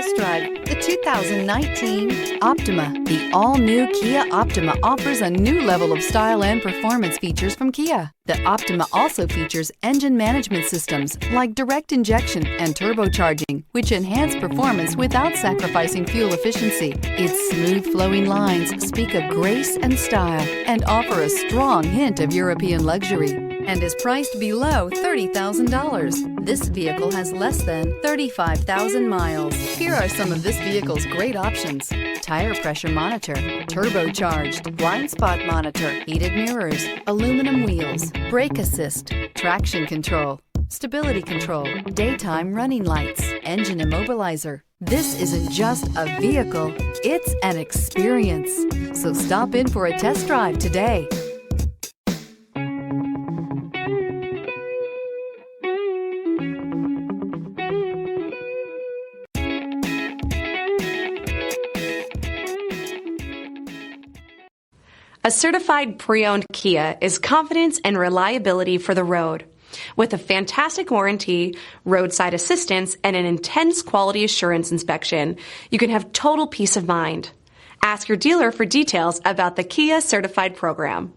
test drive the 2019 Optima. The all-new Kia Optima offers a new level of style and performance features from Kia. The Optima also features engine management systems like direct injection and turbocharging, which enhance performance without sacrificing fuel efficiency. Its smooth flowing lines speak of grace and style and offer a strong hint of European luxury, and is priced below $30,000. This vehicle has less than 35,000 miles. Here are some of this vehicle's great options: tire pressure monitor, turbocharged, blind spot monitor, heated mirrors, aluminum wheels, brake assist, traction control, stability control, daytime running lights, engine immobilizer. This isn't just a vehicle, it's an experience. So stop in for a test drive today. A certified pre-owned Kia is confidence and reliability for the road. With a fantastic warranty, roadside assistance, and an intense quality assurance inspection, you can have total peace of mind. Ask your dealer for details about the Kia Certified program.